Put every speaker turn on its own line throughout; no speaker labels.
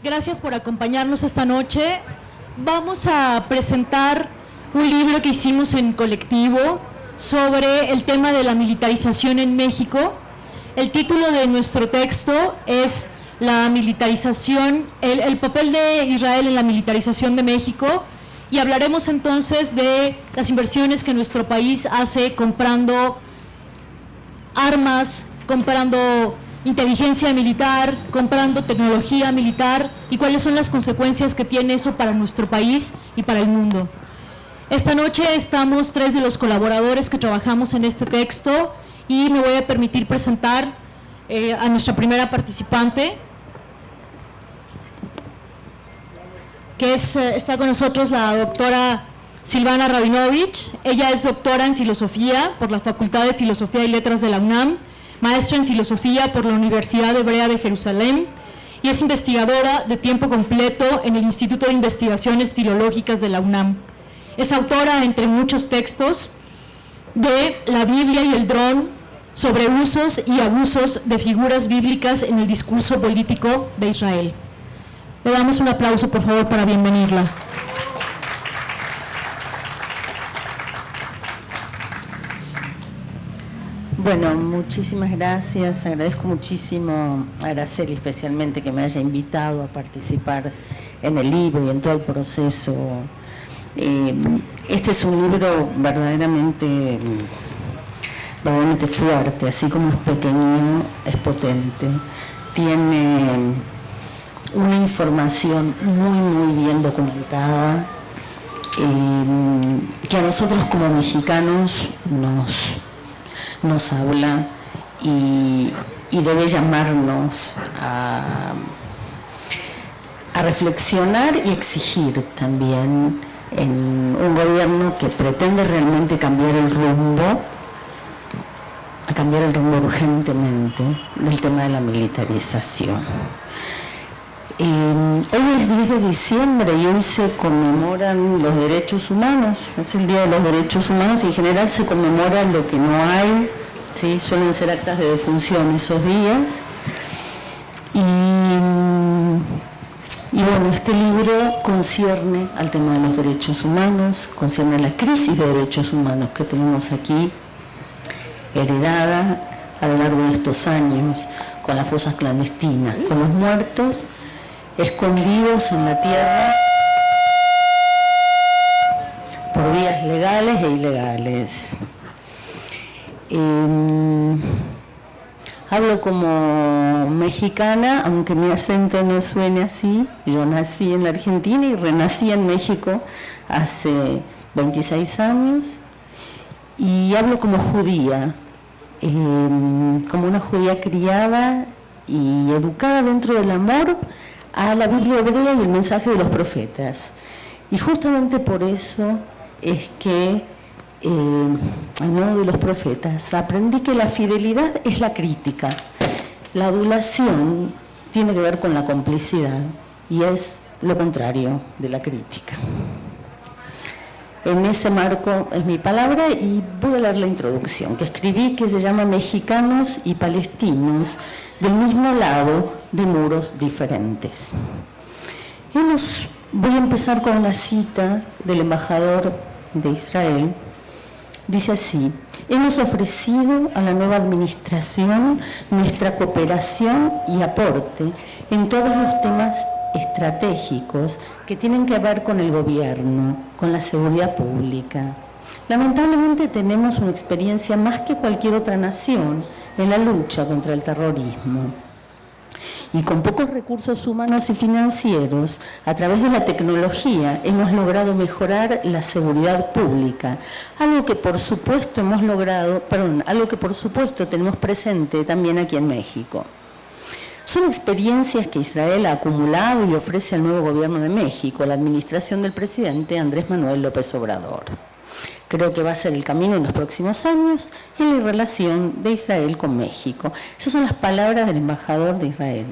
Gracias por acompañarnos esta noche. Vamos a presentar un libro que hicimos en colectivo sobre el tema de la militarización en México. El título de nuestro texto es La militarización, el papel de Israel en la militarización de México, y hablaremos entonces de las inversiones que nuestro país hace comprando armas, comprando inteligencia militar, comprando tecnología militar y cuáles son las consecuencias que tiene eso para nuestro país y para el mundo. Esta noche estamos 3 de los colaboradores que trabajamos en este texto y me voy a permitir presentar a nuestra primera participante, que está con nosotros la doctora Silvana Rabinovich. Ella es doctora en Filosofía por la Facultad de Filosofía y Letras de la UNAM, maestra en Filosofía por la Universidad Hebrea de Jerusalén y es investigadora de tiempo completo en el Instituto de Investigaciones Filológicas de la UNAM. Es autora, entre muchos textos, de La Biblia y el dron, sobre usos y abusos de figuras bíblicas en el discurso político de Israel. Le damos un aplauso, por favor, para bienvenirla.
Bueno, muchísimas gracias. Agradezco muchísimo a Araceli especialmente que me haya invitado a participar en el libro y en todo el proceso. Este es un libro verdaderamente fuerte, así como es pequeño, es potente. Tiene una información muy bien documentada que a nosotros como mexicanos nos habla y debe llamarnos a reflexionar y exigir también en un gobierno que pretende realmente cambiar el rumbo urgentemente del tema de la militarización. Hoy es 10 de diciembre y hoy se conmemoran los derechos humanos, es el Día de los Derechos Humanos y en general se conmemora lo que no hay, ¿sí? Suelen ser actas de defunción esos días. Y bueno, este libro concierne al tema de los derechos humanos, concierne a la crisis de derechos humanos que tenemos aquí, heredada a lo largo de estos años, con las fosas clandestinas, con los muertos escondidos en la tierra por vías legales e ilegales. Hablo como mexicana, aunque mi acento no suene así. Yo nací en la Argentina y renací en México hace 26 años. Y hablo como judía, como una judía criada y educada dentro del amor a la Biblia hebrea y el mensaje de los profetas. Y justamente por eso es que, a modo de los profetas, aprendí que la fidelidad es la crítica, la adulación tiene que ver con la complicidad y es lo contrario de la crítica. En ese marco es mi palabra y voy a leer la introducción que escribí, que se llama Mexicanos y Palestinos del mismo lado de muros diferentes. Voy a empezar con una cita del embajador de Israel. Dice así: hemos ofrecido a la nueva administración nuestra cooperación y aporte en todos los temas estratégicos que tienen que ver con el gobierno, con la seguridad pública. Lamentablemente tenemos una experiencia más que cualquier otra nación en la lucha contra el terrorismo. Y con pocos recursos humanos y financieros, a través de la tecnología, hemos logrado mejorar la seguridad pública, algo que por supuesto tenemos presente también aquí en México. Son experiencias que Israel ha acumulado y ofrece al nuevo gobierno de México, la administración del presidente Andrés Manuel López Obrador. Creo que va a ser el camino en los próximos años en la relación de Israel con México. Esas son las palabras del embajador de Israel.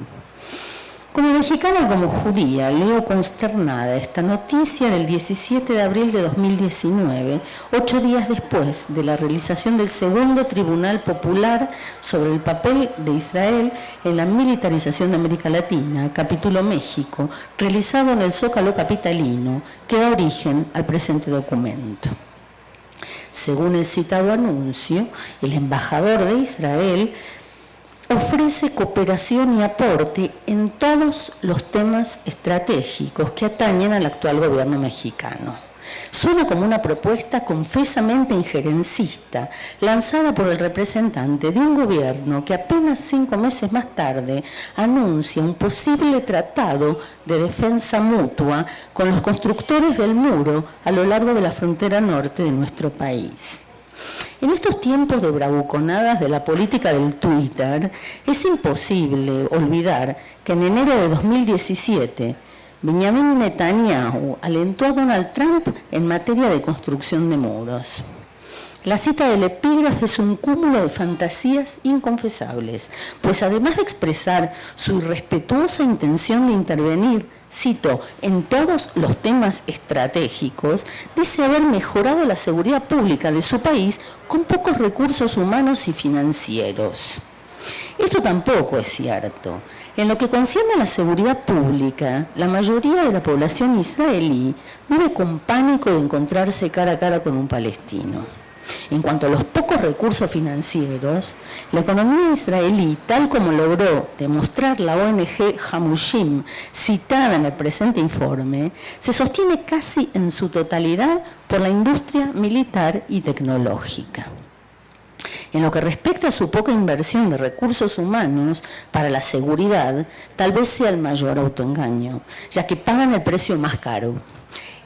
Como mexicana y como judía, leo consternada esta noticia del 17 de abril de 2019, 8 días después de la realización del segundo Tribunal Popular sobre el papel de Israel en la militarización de América Latina, capítulo México, realizado en el Zócalo capitalino, que da origen al presente documento. Según el citado anuncio, el embajador de Israel ofrece cooperación y aporte en todos los temas estratégicos que atañen al actual gobierno mexicano. Suena como una propuesta confesamente injerencista, lanzada por el representante de un gobierno que apenas 5 meses más tarde anuncia un posible tratado de defensa mutua con los constructores del muro a lo largo de la frontera norte de nuestro país. En estos tiempos de bravuconadas de la política del Twitter, es imposible olvidar que en enero de 2017, Benjamin Netanyahu alentó a Donald Trump en materia de construcción de muros. La cita del epígrafe es un cúmulo de fantasías inconfesables, pues además de expresar su irrespetuosa intención de intervenir, cito, en todos los temas estratégicos, dice haber mejorado la seguridad pública de su país con pocos recursos humanos y financieros. Esto tampoco es cierto. En lo que concierne a la seguridad pública, la mayoría de la población israelí vive con pánico de encontrarse cara a cara con un palestino. En cuanto a los pocos recursos financieros, la economía israelí, tal como logró demostrar la ONG Hamushim, citada en el presente informe, se sostiene casi en su totalidad por la industria militar y tecnológica. En lo que respecta a su poca inversión de recursos humanos para la seguridad, tal vez sea el mayor autoengaño, ya que pagan el precio más caro,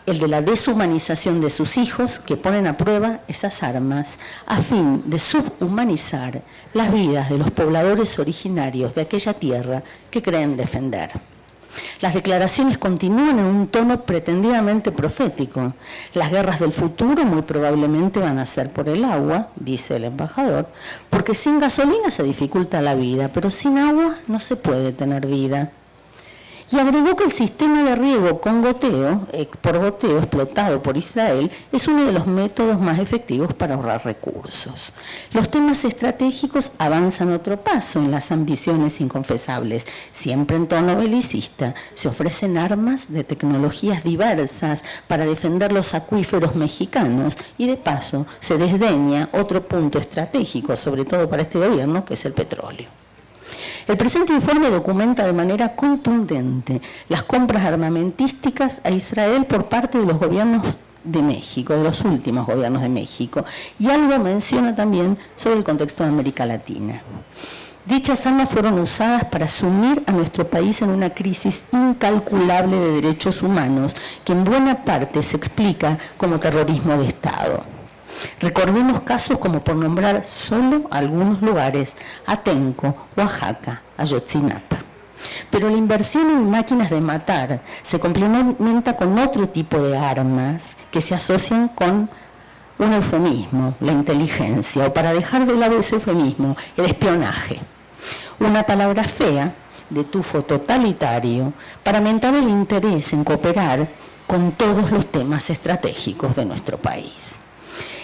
el de la deshumanización de sus hijos, que ponen a prueba esas armas a fin de subhumanizar las vidas de los pobladores originarios de aquella tierra que creen defender. Las declaraciones continúan en un tono pretendidamente profético. Las guerras del futuro muy probablemente van a ser por el agua, dice el embajador, porque sin gasolina se dificulta la vida, pero sin agua no se puede tener vida. Y agregó que el sistema de riego con goteo, por goteo explotado por Israel, es uno de los métodos más efectivos para ahorrar recursos. Los temas estratégicos avanzan otro paso en las ambiciones inconfesables. Siempre en tono belicista, se ofrecen armas de tecnologías diversas para defender los acuíferos mexicanos y de paso se desdeña otro punto estratégico, sobre todo para este gobierno, que es el petróleo. El presente informe documenta de manera contundente las compras armamentísticas a Israel por parte de los gobiernos de México, de los últimos gobiernos de México, y algo menciona también sobre el contexto de América Latina. Dichas armas fueron usadas para sumir a nuestro país en una crisis incalculable de derechos humanos que en buena parte se explica como terrorismo de Estado. Recordemos casos como, por nombrar solo algunos lugares, Atenco, Oaxaca, Ayotzinapa. Pero la inversión en máquinas de matar se complementa con otro tipo de armas que se asocian con un eufemismo, la inteligencia, o para dejar de lado ese eufemismo, el espionaje. Una palabra fea, de tufo totalitario, para aumentar el interés en cooperar con todos los temas estratégicos de nuestro país.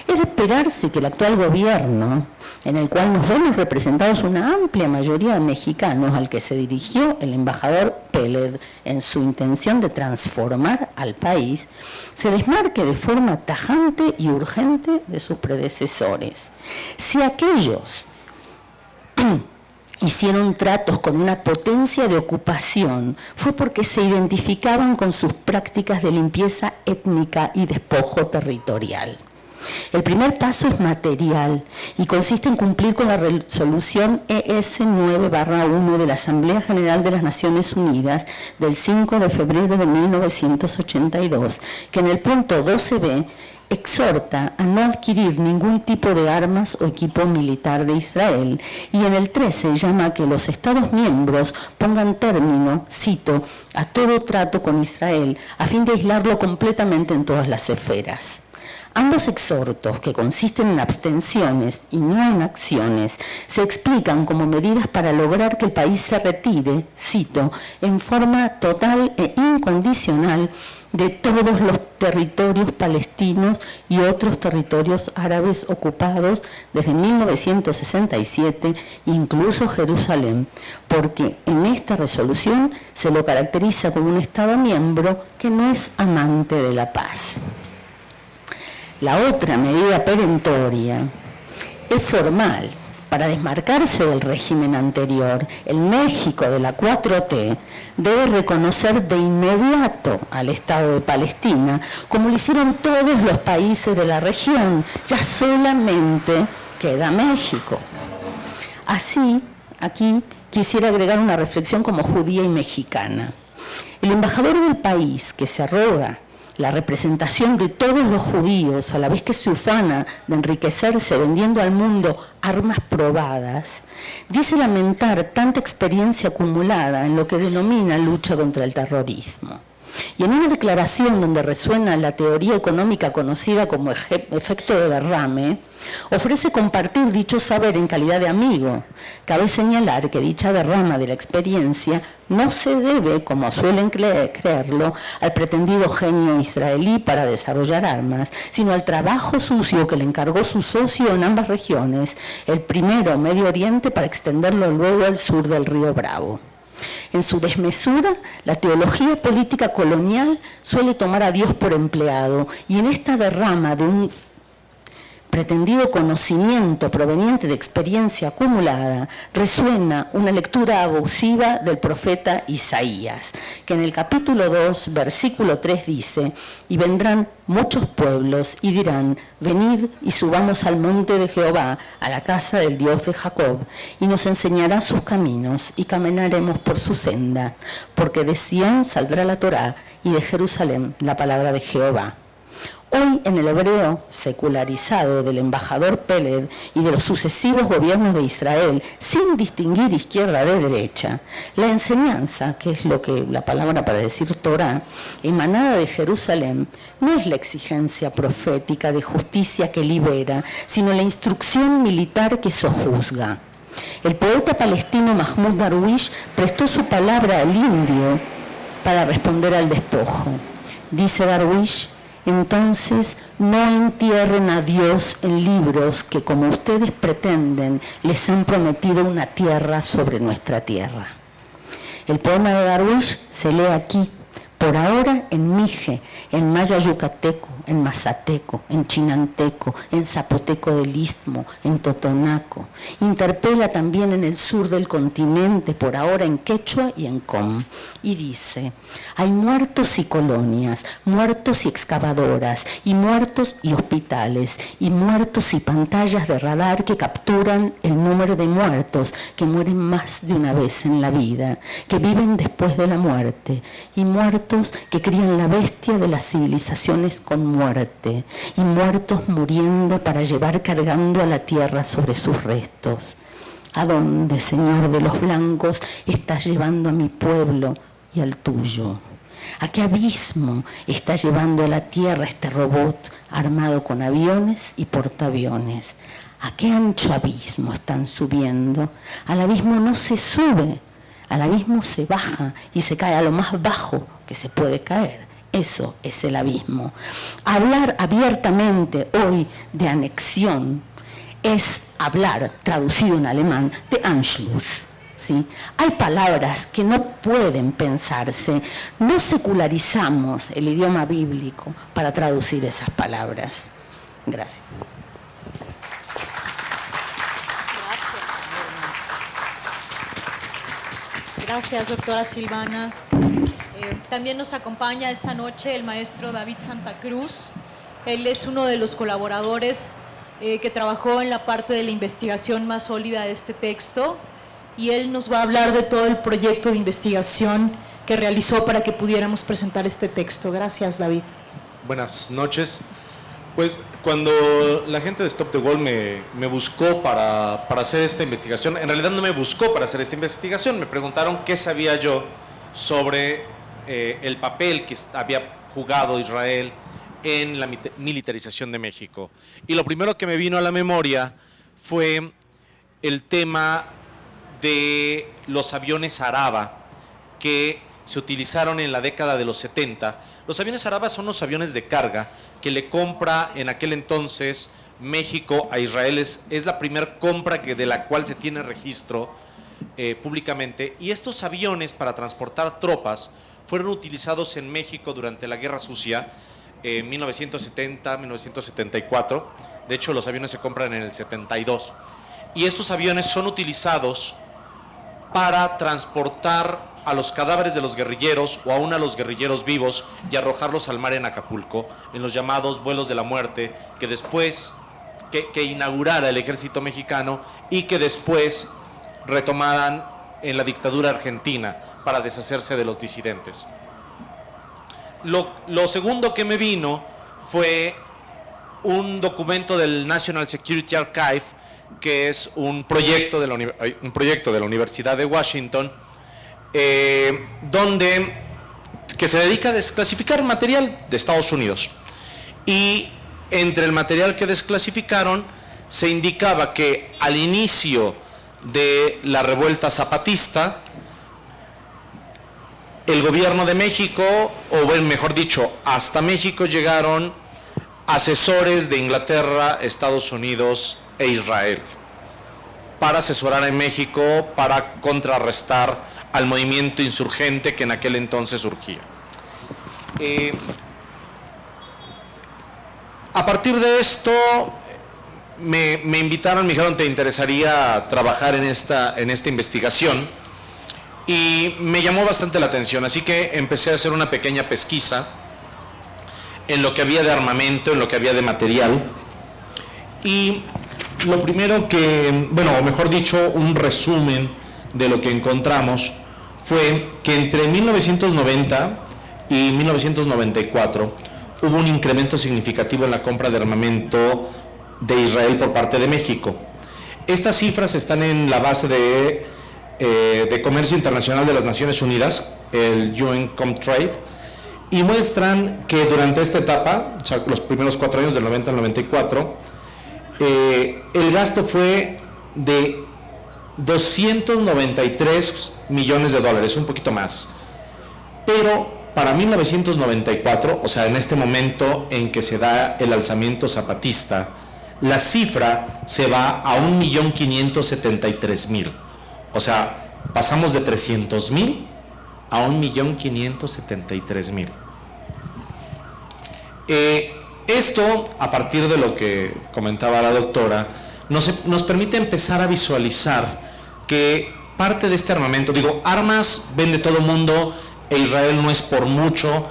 Es de esperarse que el actual gobierno, en el cual nos vemos representados una amplia mayoría de mexicanos al que se dirigió el embajador Peled en su intención de transformar al país, se desmarque de forma tajante y urgente de sus predecesores. Si aquellos hicieron tratos con una potencia de ocupación, fue porque se identificaban con sus prácticas de limpieza étnica y despojo territorial. El primer paso es material y consiste en cumplir con la resolución ES 9/1 de la Asamblea General de las Naciones Unidas del 5 de febrero de 1982, que en el punto 12b exhorta a no adquirir ningún tipo de armas o equipo militar de Israel, y en el 13 llama a que los Estados miembros pongan término, cito, a todo trato con Israel a fin de aislarlo completamente en todas las esferas. Ambos exhortos, que consisten en abstenciones y no en acciones, se explican como medidas para lograr que el país se retire, cito, en forma total e incondicional de todos los territorios palestinos y otros territorios árabes ocupados desde 1967, incluso Jerusalén, porque en esta resolución se lo caracteriza como un Estado miembro que no es amante de la paz. La otra medida perentoria es formal. Para desmarcarse del régimen anterior, el México de la 4T debe reconocer de inmediato al Estado de Palestina, como lo hicieron todos los países de la región. Ya solamente queda México. Así, aquí quisiera agregar una reflexión como judía y mexicana. El embajador del país que se arroga la representación de todos los judíos, a la vez que se ufana de enriquecerse vendiendo al mundo armas probadas, dice lamentar tanta experiencia acumulada en lo que denomina lucha contra el terrorismo. Y en una declaración donde resuena la teoría económica conocida como efecto de derrame, ofrece compartir dicho saber en calidad de amigo. Cabe señalar que dicha derrama de la experiencia no se debe, como suelen creerlo, al pretendido genio israelí para desarrollar armas, sino al trabajo sucio que le encargó su socio en ambas regiones, el primero Medio Oriente para extenderlo luego al sur del río Bravo. En su desmesura, la teología política colonial suele tomar a Dios por empleado, y en esta derrama de un pretendido conocimiento proveniente de experiencia acumulada, resuena una lectura abusiva del profeta Isaías, que en el capítulo 2, versículo 3 dice: y vendrán muchos pueblos y dirán, venid y subamos al monte de Jehová, a la casa del Dios de Jacob, y nos enseñará sus caminos y caminaremos por su senda, porque de Sión saldrá la Torá y de Jerusalén la palabra de Jehová. Hoy, en el hebreo secularizado del embajador Peled y de los sucesivos gobiernos de Israel, sin distinguir izquierda de derecha, la enseñanza, que es lo que la palabra para decir Torá, emanada de Jerusalén, no es la exigencia profética de justicia que libera, sino la instrucción militar que sojuzga. El poeta palestino Mahmoud Darwish prestó su palabra al indio para responder al despojo. Dice Darwish: entonces no entierren a Dios en libros que, como ustedes pretenden, les han prometido una tierra sobre nuestra tierra. El poema de Darwish se lee aquí, por ahora en Mije, en maya yucateco, en mazateco, en chinanteco, en zapoteco del Istmo, en totonaco. Interpela también en el sur del continente, por ahora en quechua y en com. Y dice: hay muertos y colonias, muertos y excavadoras, y muertos y hospitales, y muertos y pantallas de radar que capturan el número de muertos que mueren más de una vez en la vida, que viven después de la muerte, y muertos que crían la bestia de las civilizaciones con muerte, y muertos muriendo para llevar cargando a la tierra sobre sus restos. ¿A dónde, Señor de los blancos, estás llevando a mi pueblo y al tuyo? ¿A qué abismo está llevando a la tierra este robot armado con aviones y portaaviones? ¿A qué ancho abismo están subiendo? Al abismo no se sube, al abismo se baja y se cae a lo más bajo que se puede caer. Eso es el abismo. Hablar abiertamente hoy de anexión es hablar, traducido en alemán, de Anschluss. ¿Sí? Hay palabras que no pueden pensarse. No secularizamos el idioma bíblico para traducir esas palabras. Gracias.
Gracias, doctora Silvana. También nos acompaña esta noche el maestro David Santa Cruz. Él es uno de los colaboradores que trabajó en la parte de la investigación más sólida de este texto, y él nos va a hablar de todo el proyecto de investigación que realizó para que pudiéramos presentar este texto. Gracias, David.
Buenas noches. Pues cuando la gente de Stop the Wall me buscó para hacer esta investigación, en realidad no me buscó para hacer esta investigación, me preguntaron qué sabía yo sobre el papel que había jugado Israel en la militarización de México. Y lo primero que me vino a la memoria fue el tema de los aviones Araba que se utilizaron en la década de los 70. Los aviones Araba son los aviones de carga que le compra en aquel entonces México a Israel. Es la primera compra de la cual se tiene registro públicamente. Y estos aviones para transportar tropas fueron utilizados en México durante la Guerra Sucia, en 1970, 1974. De hecho, los aviones se compran en el 72. Y estos aviones son utilizados para transportar a los cadáveres de los guerrilleros o aún a los guerrilleros vivos y arrojarlos al mar en Acapulco, en los llamados vuelos de la muerte, que después, que inaugurara el ejército mexicano y que después retomaran en la dictadura argentina para deshacerse de los disidentes. Lo segundo que me vino fue un documento del National Security Archive, que es un proyecto de la Universidad de Washington, que se dedica a desclasificar material de Estados Unidos. Y entre el material que desclasificaron se indicaba que al inicio de la revuelta zapatista, el gobierno de México, o mejor dicho, hasta México llegaron asesores de Inglaterra, Estados Unidos e Israel para asesorar a México para contrarrestar al movimiento insurgente que en aquel entonces surgía. A partir de esto me invitaron, me dijeron, ¿te interesaría trabajar en esta investigación? Y me llamó bastante la atención, así que empecé a hacer una pequeña pesquisa en lo que había de armamento, en lo que había de material. Y lo primero o mejor dicho, un resumen de lo que encontramos fue que entre 1990 y 1994 hubo un incremento significativo en la compra de armamento de Israel por parte de México. Estas cifras están en la base de Comercio Internacional de las Naciones Unidas, el UN Comtrade, y muestran que durante esta etapa, o sea, los primeros 4 años del 90 al 94, el gasto fue de 293 millones de dólares, un poquito más. Pero para 1994, o sea, en este momento en que se da el alzamiento zapatista, la cifra se va a 1.573.000. O sea, pasamos de 300.000 a 1.573.000. Esto, a partir de lo que comentaba la doctora, nos permite empezar a visualizar que parte de este armamento, armas vende todo el mundo, e Israel no es por mucho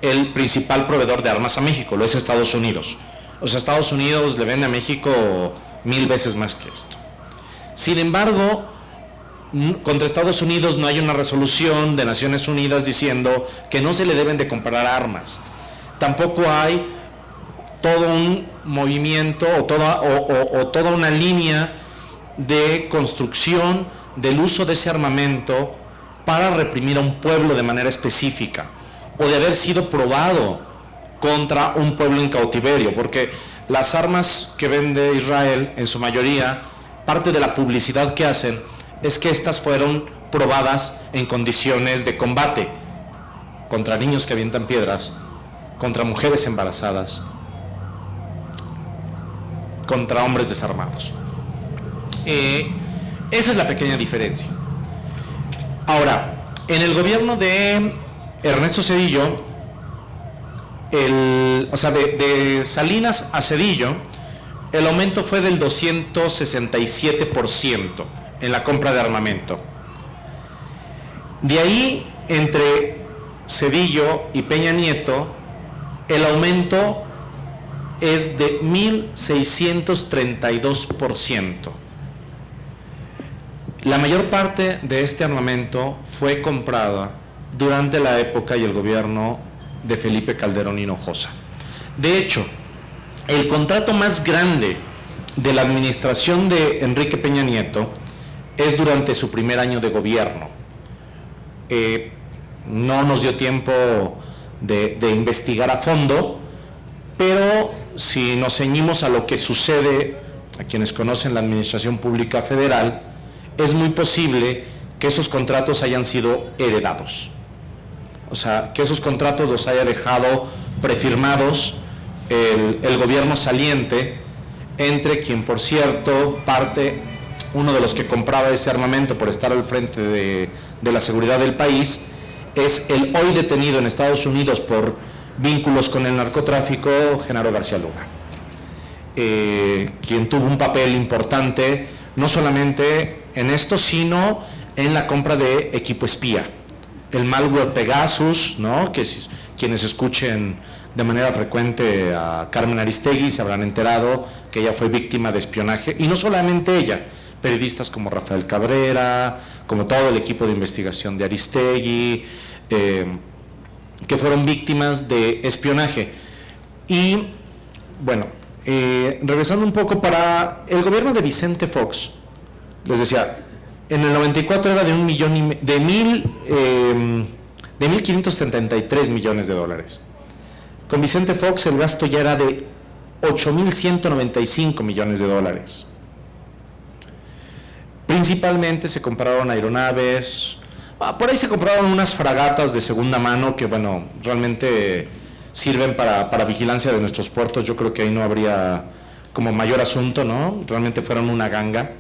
el principal proveedor de armas a México, lo es Estados Unidos. O sea, Estados Unidos le vende a México 1000 veces más que esto. Sin embargo, contra Estados Unidos no hay una resolución de Naciones Unidas diciendo que no se le deben de comprar armas. Tampoco hay todo un movimiento o toda una línea de construcción del uso de ese armamento para reprimir a un pueblo de manera específica, o de haber sido probado contra un pueblo en cautiverio, porque las armas que vende Israel, en su mayoría, parte de la publicidad que hacen es que estas fueron probadas en condiciones de combate, contra niños que avientan piedras, contra mujeres embarazadas, contra hombres desarmados. Esa es la pequeña diferencia. Ahora, en el gobierno de Ernesto Zedillo, de Salinas a Zedillo, el aumento fue del 267% en la compra de armamento. De ahí, entre Zedillo y Peña Nieto, el aumento es de 1.632%. La mayor parte de este armamento fue comprada durante la época y el gobierno de Felipe Calderón Hinojosa. De hecho, el contrato más grande de la administración de Enrique Peña Nieto es durante su primer año de gobierno. No nos dio tiempo de investigar a fondo, pero si nos ceñimos a lo que sucede, a quienes conocen la Administración Pública Federal, es muy posible que esos contratos hayan sido heredados. O sea, que esos contratos los haya dejado prefirmados el gobierno saliente, entre quien, por cierto, uno de los que compraba ese armamento por estar al frente de la seguridad del país, es el hoy detenido en Estados Unidos por vínculos con el narcotráfico, Genaro García Luna, quien tuvo un papel importante, no solamente en esto, sino en la compra de equipo espía. El malware Pegasus, ¿no? Que quienes escuchen de manera frecuente a Carmen Aristegui se habrán enterado que ella fue víctima de espionaje, y no solamente ella, periodistas como Rafael Cabrera, como todo el equipo de investigación de Aristegui, que fueron víctimas de espionaje. Y bueno, regresando un poco para el gobierno de Vicente Fox, les decía, en el 94 era de 1.573 millones de dólares. Con Vicente Fox el gasto ya era de 8.195 millones de dólares. Principalmente se compraron aeronaves, por ahí se compraron unas fragatas de segunda mano que, bueno, realmente sirven para vigilancia de nuestros puertos. Yo creo que ahí no habría como mayor asunto, ¿no? Realmente fueron una ganga.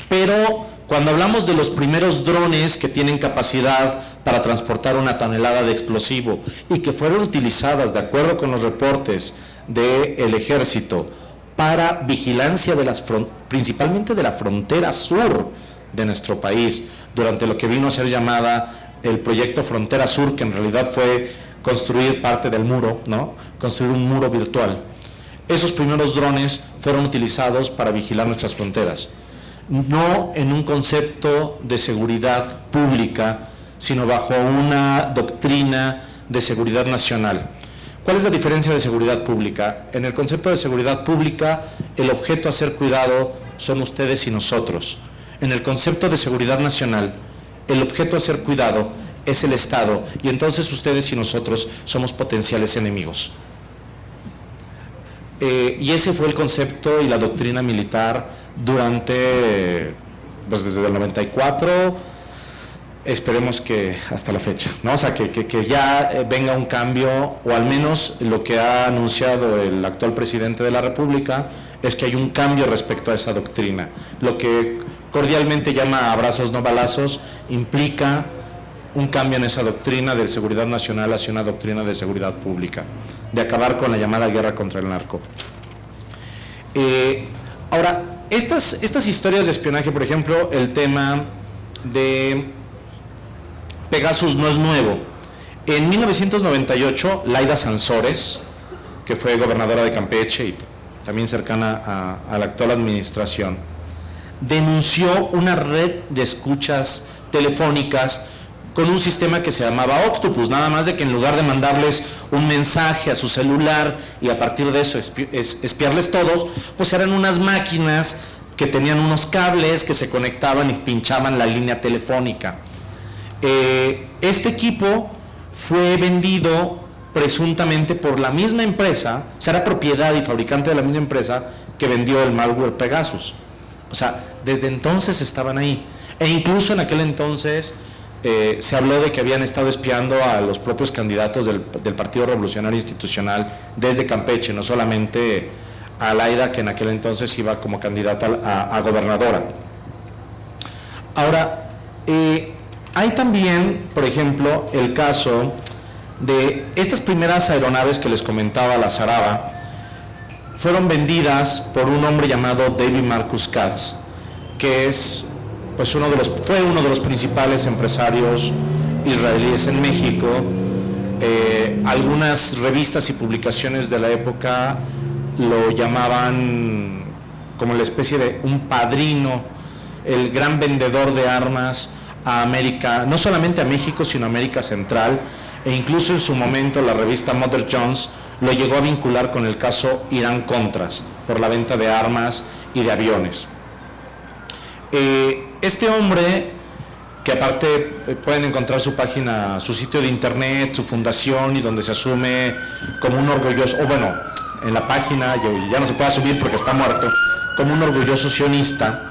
Pero cuando hablamos de los primeros drones que tienen capacidad para transportar una tonelada de explosivo y que fueron utilizadas, de acuerdo con los reportes del ejército, para vigilancia de principalmente de la frontera sur de nuestro país, durante lo que vino a ser llamada el proyecto Frontera Sur, que en realidad fue construir parte del muro, ¿no? Construir un muro virtual. Esos primeros drones fueron utilizados para vigilar nuestras fronteras, no en un concepto de seguridad pública, sino bajo una doctrina de seguridad nacional. ¿Cuál es la diferencia de seguridad pública? En el concepto de seguridad pública, el objeto a ser cuidado son ustedes y nosotros. En el concepto de seguridad nacional, el objeto a ser cuidado es el Estado, y entonces ustedes y nosotros somos potenciales enemigos. Y ese fue el concepto y la doctrina militar durante, pues desde el 94, esperemos que hasta la fecha, ¿no? O sea, que ya venga un cambio, o al menos lo que ha anunciado el actual presidente de la República es que hay un cambio respecto a esa doctrina. Lo que cordialmente llama abrazos no balazos implica un cambio en esa doctrina de seguridad nacional hacia una doctrina de seguridad pública, de acabar con la llamada guerra contra el narco. Ahora, estas historias de espionaje, por ejemplo, el tema de Pegasus no es nuevo. En 1998, Laida Sansores, que fue gobernadora de Campeche y también cercana a la actual administración, denunció una red de escuchas telefónicas con un sistema que se llamaba Octopus, nada más de que en lugar de mandarles un mensaje a su celular y a partir de eso espiarles todos, pues eran unas máquinas que tenían unos cables que se conectaban y pinchaban la línea telefónica. Este equipo fue vendido presuntamente por la misma empresa, o sea, era propiedad y fabricante de la misma empresa que vendió el malware Pegasus. O sea, desde entonces estaban ahí, e incluso en aquel entonces se habló de que habían estado espiando a los propios candidatos del Partido Revolucionario Institucional desde Campeche, no solamente a Laida, que en aquel entonces iba como candidata a gobernadora. Ahora, hay también, por ejemplo, el caso de estas primeras aeronaves que les comentaba la Zaraba, fueron vendidas por un hombre llamado David Marcus Katz, que es pues fue uno de los principales empresarios israelíes en México. Algunas revistas y publicaciones de la época lo llamaban como la especie de un padrino, el gran vendedor de armas a América, no solamente a México, sino a América Central, e incluso en su momento la revista Mother Jones lo llegó a vincular con el caso Irán-Contras, por la venta de armas y de aviones. Este hombre que aparte pueden encontrar su página, su sitio de internet, su fundación, y donde se asume como un orgulloso, o bueno, en la página ya no se puede asumir porque está muerto, como un orgulloso sionista.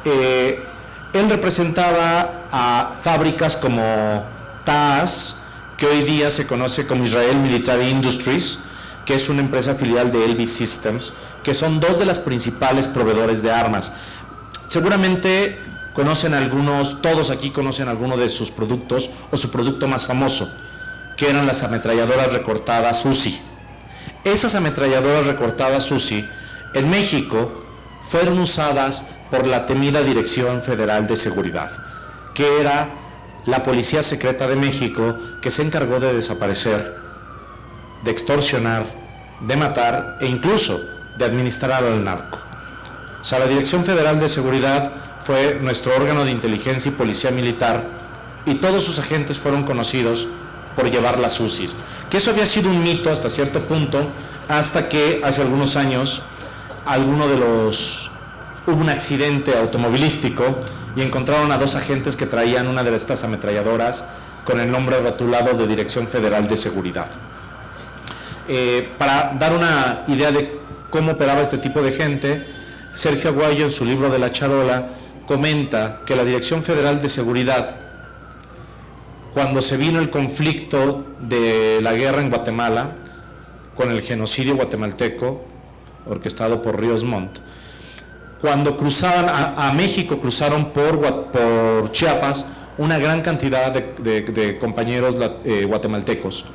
Él representaba a fábricas como TAAS, que hoy día se conoce como Israel Military Industries, que es una empresa filial de Elbit Systems, que son dos de las principales proveedores de armas. Seguramente conocen algunos, todos aquí conocen alguno de sus productos, o su producto más famoso, que eran las ametralladoras recortadas Uzi. Esas ametralladoras recortadas Uzi, en México, fueron usadas por la temida Dirección Federal de Seguridad, que era la Policía Secreta de México, que se encargó de desaparecer, de extorsionar, de matar e incluso de administrar al narco. O sea, la Dirección Federal de Seguridad fue nuestro órgano de inteligencia y policía militar, y todos sus agentes fueron conocidos por llevar las UCIs. Que eso había sido un mito hasta cierto punto, hasta que hace algunos años hubo un accidente automovilístico y encontraron a dos agentes que traían una de estas ametralladoras con el nombre rotulado de Dirección Federal de Seguridad. Para dar una idea de cómo operaba este tipo de gente, Sergio Aguayo, en su libro de La Charola, comenta que la Dirección Federal de Seguridad, cuando se vino el conflicto de la guerra en Guatemala, con el genocidio guatemalteco, orquestado por Ríos Montt, cuando cruzaban a México, cruzaron por Chiapas una gran cantidad de compañeros guatemaltecos,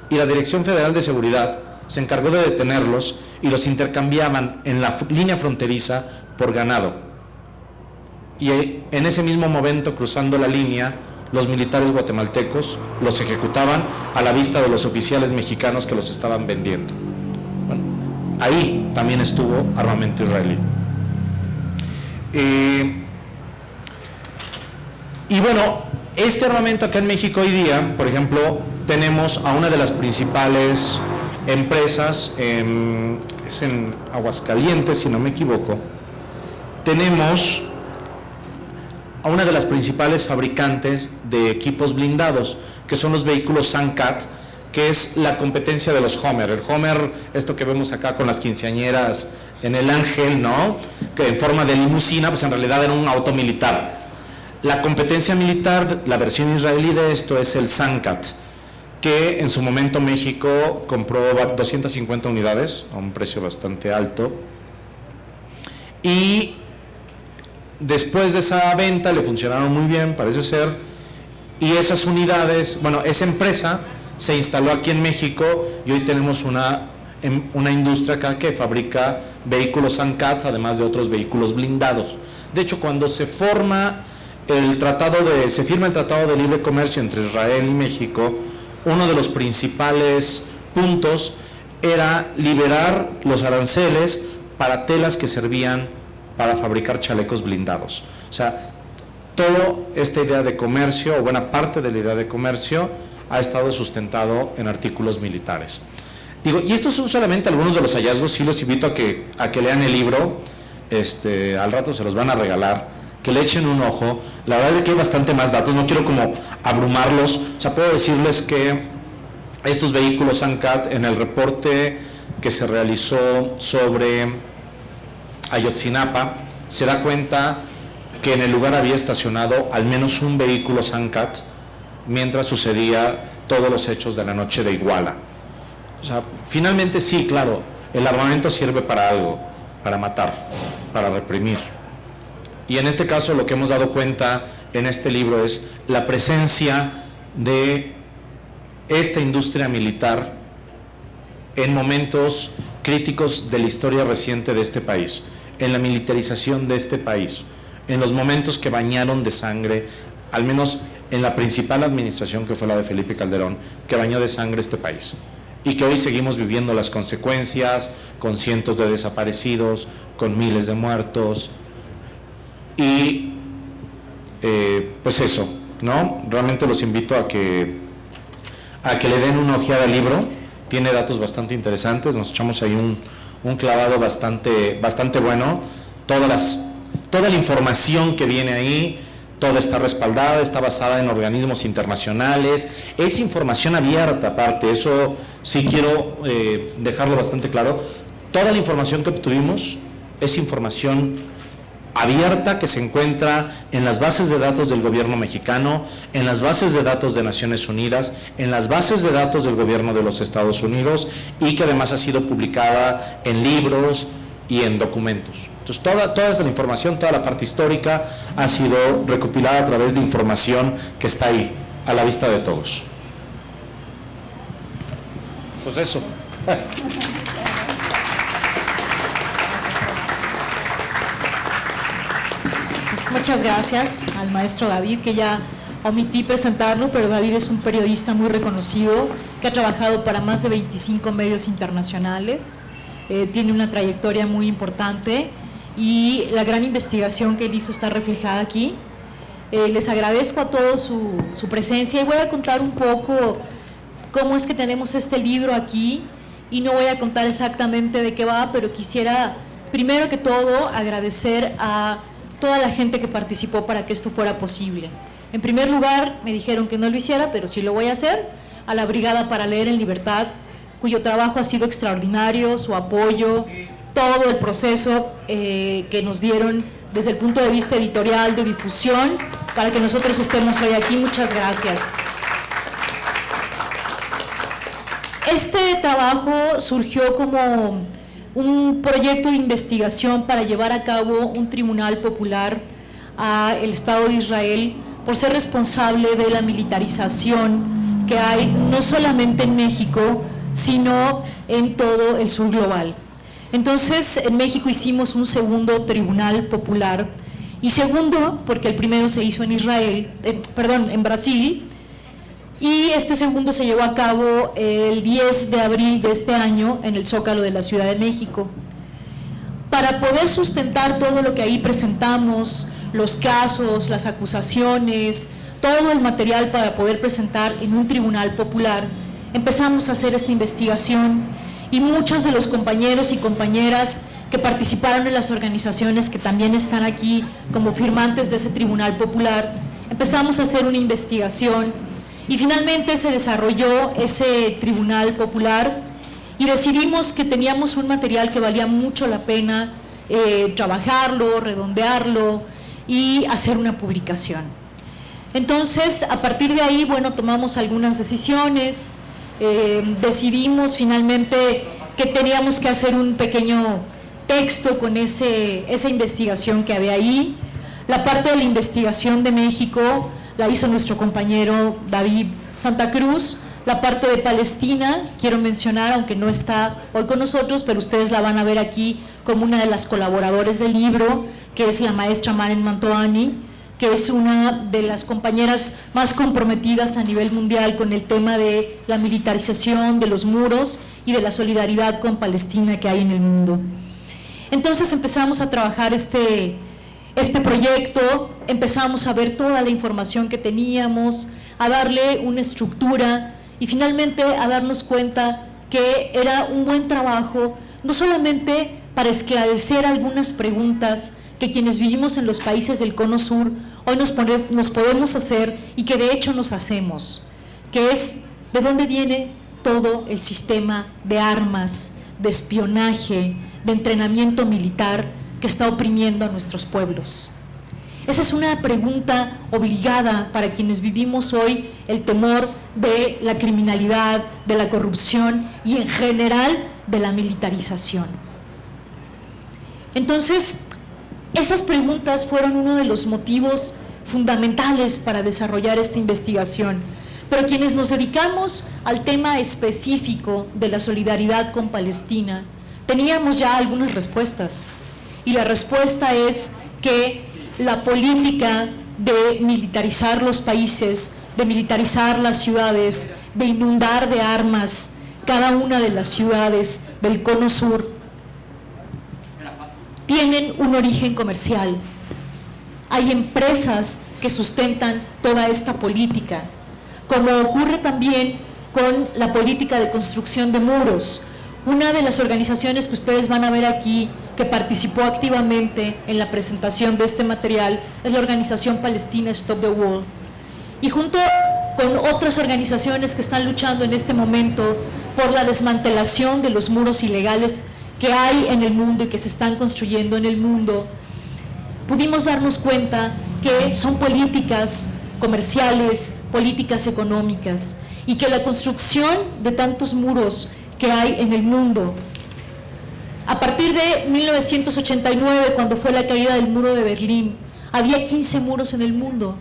y la Dirección Federal de Seguridad se encargó de detenerlos y los intercambiaban en la línea fronteriza por ganado. Y en ese mismo momento, cruzando la línea, los militares guatemaltecos los ejecutaban a la vista de los oficiales mexicanos que los estaban vendiendo. Bueno, ahí también estuvo armamento israelí. Y bueno, este armamento acá en México hoy día, por ejemplo, tenemos a una de las principales empresas, es en Aguascalientes, si no me equivoco. Tenemos a una de las principales fabricantes de equipos blindados, que son los vehículos Sandcat, que es la competencia de los Homer. El Homer, esto que vemos acá con las quinceañeras en el Ángel, ¿no?, que en forma de limusina, pues en realidad era un auto militar. La competencia militar, la versión israelí de esto, es el Sandcat, que en su momento México compró 250 unidades a un precio bastante alto, y después de esa venta le funcionaron muy bien, parece ser, y esas unidades, bueno, esa empresa se instaló aquí en México, y hoy tenemos una industria acá que fabrica vehículos Sandcat, además de otros vehículos blindados. De hecho, cuando se firma el Tratado de Libre Comercio entre Israel y México, uno de los principales puntos era liberar los aranceles para telas que servían para fabricar chalecos blindados. O sea, toda esta idea de comercio, o buena parte de la idea de comercio, ha estado sustentado en artículos militares. Digo, y estos son solamente algunos de los hallazgos. Sí los invito a que lean el libro, al rato se los van a regalar, que le echen un ojo. La verdad es que hay bastante más datos, no quiero como abrumarlos. O sea, puedo decirles que estos vehículos Sandcat, en el reporte que se realizó sobre Ayotzinapa, se da cuenta que en el lugar había estacionado al menos un vehículo Sandcat mientras sucedía todos los hechos de la noche de Iguala. O sea, finalmente sí, claro, el armamento sirve para algo, para matar, para reprimir. Y en este caso lo que hemos dado cuenta en este libro es la presencia de esta industria militar en momentos críticos de la historia reciente de este país, en la militarización de este país, en los momentos que bañaron de sangre, al menos en la principal administración, que fue la de Felipe Calderón, que bañó de sangre este país, y que hoy seguimos viviendo las consecuencias, con cientos de desaparecidos, con miles de muertos. Y pues eso, ¿no? Realmente los invito a que le den una ojeada al libro. Tiene datos bastante interesantes, nos echamos ahí un clavado bastante bueno. Toda la información que viene ahí toda está respaldada, está basada en organismos internacionales, es información abierta aparte, eso sí quiero dejarlo bastante claro. Toda la información que obtuvimos es información abierta que se encuentra en las bases de datos del gobierno mexicano, en las bases de datos de Naciones Unidas, en las bases de datos del gobierno de los Estados Unidos y que además ha sido publicada en libros y en documentos. Entonces toda esa información, toda la parte histórica ha sido recopilada a través de información que está ahí, a la vista de todos. Pues eso.
Pues muchas gracias al maestro David, que ya omití presentarlo, pero David es un periodista muy reconocido, que ha trabajado para más de 25 medios internacionales, tiene una trayectoria muy importante y la gran investigación que él hizo está reflejada aquí. Les agradezco a todos su presencia y voy a contar un poco cómo es que tenemos este libro aquí, y no voy a contar exactamente de qué va, pero quisiera primero que todo agradecer a toda la gente que participó para que esto fuera posible. En primer lugar, me dijeron que no lo hiciera, pero sí lo voy a hacer, a la Brigada para Leer en Libertad, cuyo trabajo ha sido extraordinario, su apoyo, todo el proceso que nos dieron desde el punto de vista editorial, de difusión, para que nosotros estemos hoy aquí. Muchas gracias. Este trabajo surgió como un proyecto de investigación para llevar a cabo un tribunal popular al Estado de Israel por ser responsable de la militarización que hay no solamente en México, sino en todo el sur global. Entonces, en México hicimos un segundo tribunal popular, y segundo porque el primero se hizo en en Brasil, y este segundo se llevó a cabo el 10 de abril de este año en el Zócalo de la Ciudad de México. Para poder sustentar todo lo que ahí presentamos, los casos, las acusaciones, todo el material para poder presentar en un tribunal popular, empezamos a hacer esta investigación, y muchos de los compañeros y compañeras que participaron en las organizaciones que también están aquí como firmantes de ese tribunal popular, empezamos a hacer una investigación y finalmente se desarrolló ese tribunal popular y decidimos que teníamos un material que valía mucho la pena trabajarlo, redondearlo y hacer una publicación. Entonces, a partir de ahí, bueno, tomamos algunas decisiones. Decidimos finalmente que teníamos que hacer un pequeño texto con esa investigación que había ahí. La parte de la investigación de México la hizo nuestro compañero David Santa Cruz. La parte de Palestina, quiero mencionar, aunque no está hoy con nosotros, pero ustedes la van a ver aquí como una de las colaboradoras del libro, que es la maestra Maren Mantovani, que es una de las compañeras más comprometidas a nivel mundial con el tema de la militarización, de los muros y de la solidaridad con Palestina que hay en el mundo. Entonces empezamos a trabajar este proyecto, empezamos a ver toda la información que teníamos, a darle una estructura y finalmente a darnos cuenta que era un buen trabajo, no solamente para esclarecer algunas preguntas que quienes vivimos en los países del Cono Sur hoy nos podemos hacer y que de hecho nos hacemos, que es de dónde viene todo el sistema de armas, de espionaje, de entrenamiento militar que está oprimiendo a nuestros pueblos. Esa es una pregunta obligada para quienes vivimos hoy el temor de la criminalidad, de la corrupción y en general de la militarización. Entonces, esas preguntas fueron uno de los motivos fundamentales para desarrollar esta investigación, pero quienes nos dedicamos al tema específico de la solidaridad con Palestina, teníamos ya algunas respuestas, y la respuesta es que la política de militarizar los países, de militarizar las ciudades, de inundar de armas cada una de las ciudades del Cono Sur, tienen un origen comercial. Hay empresas que sustentan toda esta política, como ocurre también con la política de construcción de muros Una de las organizaciones que ustedes van a ver aquí que participó activamente en la presentación de este material es la organización palestina Stop the Wall. Y junto con otras organizaciones que están luchando en este momento por la desmantelación de los muros ilegales que hay en el mundo y que se están construyendo en el mundo, pudimos darnos cuenta que son políticas comerciales, políticas económicas, y que la construcción de tantos muros que hay en el mundo, a partir de 1989, cuando fue la caída del muro de Berlín, había 15 muros en el mundo.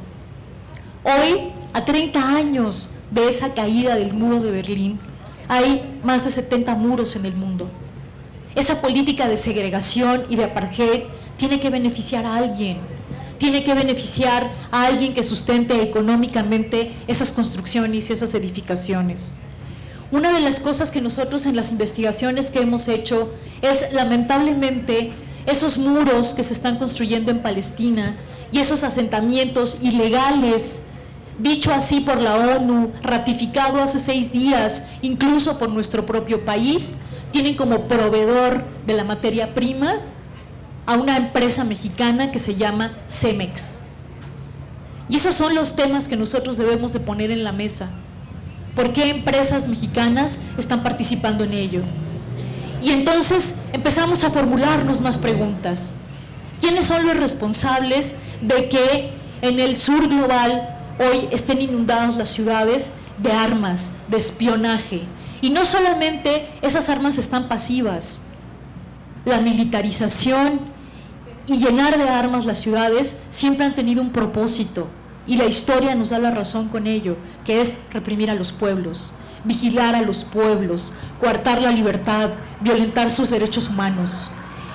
Hoy, a 30 años de esa caída del muro de Berlín, hay más de 70 muros en el mundo. Esa política de segregación y de apartheid tiene que beneficiar a alguien, tiene que beneficiar a alguien que sustente económicamente esas construcciones y esas edificaciones. Una de las cosas que nosotros en las investigaciones que hemos hecho es, lamentablemente, esos muros que se están construyendo en Palestina y esos asentamientos ilegales, dicho así por la ONU, ratificado hace 6 días, incluso por nuestro propio país, tienen como proveedor de la materia prima a una empresa mexicana que se llama Cemex. Y esos son los temas que nosotros debemos de poner en la mesa. ¿Por qué empresas mexicanas están participando en ello? Y entonces empezamos a formularnos más preguntas. ¿Quiénes son los responsables de que en el sur global hoy estén inundadas las ciudades de armas, de espionaje? Y no solamente esas armas están pasivas. La militarización y llenar de armas las ciudades siempre han tenido un propósito. Y la historia nos da la razón con ello, que es reprimir a los pueblos, vigilar a los pueblos, coartar la libertad, violentar sus derechos humanos.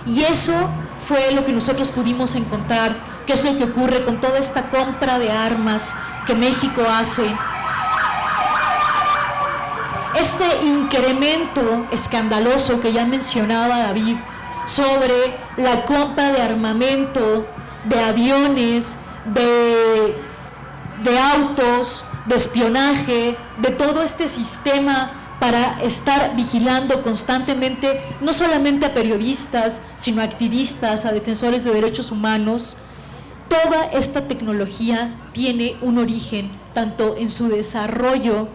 Y eso fue lo que nosotros pudimos encontrar, que es lo que ocurre con toda esta compra de armas que México hace. Este incremento escandaloso que ya mencionaba David sobre la compra de armamento, de aviones, de autos, de espionaje, de todo este sistema para estar vigilando constantemente no solamente a periodistas, sino a activistas, a defensores de derechos humanos. Toda esta tecnología tiene un origen tanto en su desarrollo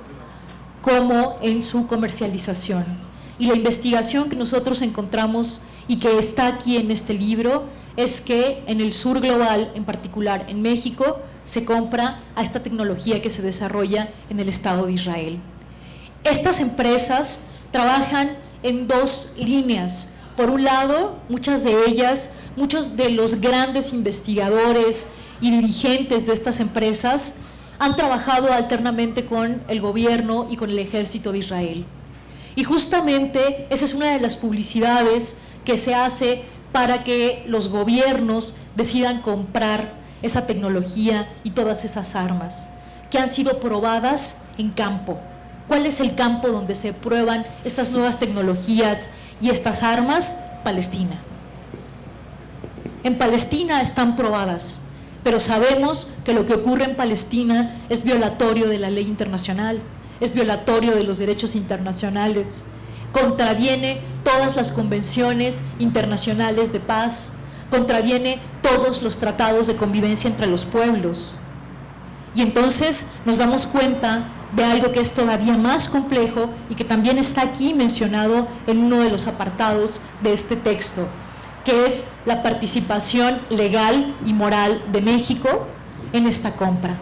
como en su comercialización. Y la investigación que nosotros encontramos y que está aquí en este libro es que en el sur global, en particular en México, se compra a esta tecnología que se desarrolla en el Estado de Israel. Estas empresas trabajan en 2 líneas. Por un lado, muchas de ellas, muchos de los grandes investigadores y dirigentes de estas empresas han trabajado alternamente con el gobierno y con el ejército de Israel. Y justamente esa es una de las publicidades que se hace para que los gobiernos decidan comprar esa tecnología y todas esas armas que han sido probadas en campo. ¿Cuál es el campo donde se prueban estas nuevas tecnologías y estas armas? Palestina. En Palestina están probadas, pero sabemos que lo que ocurre en Palestina es violatorio de la ley internacional, es violatorio de los derechos internacionales, contraviene todas las convenciones internacionales de paz, contraviene todos los tratados de convivencia entre los pueblos. Y entonces nos damos cuenta de algo que es todavía más complejo y que también está aquí mencionado en uno de los apartados de este texto, que es la participación legal y moral de México en esta compra.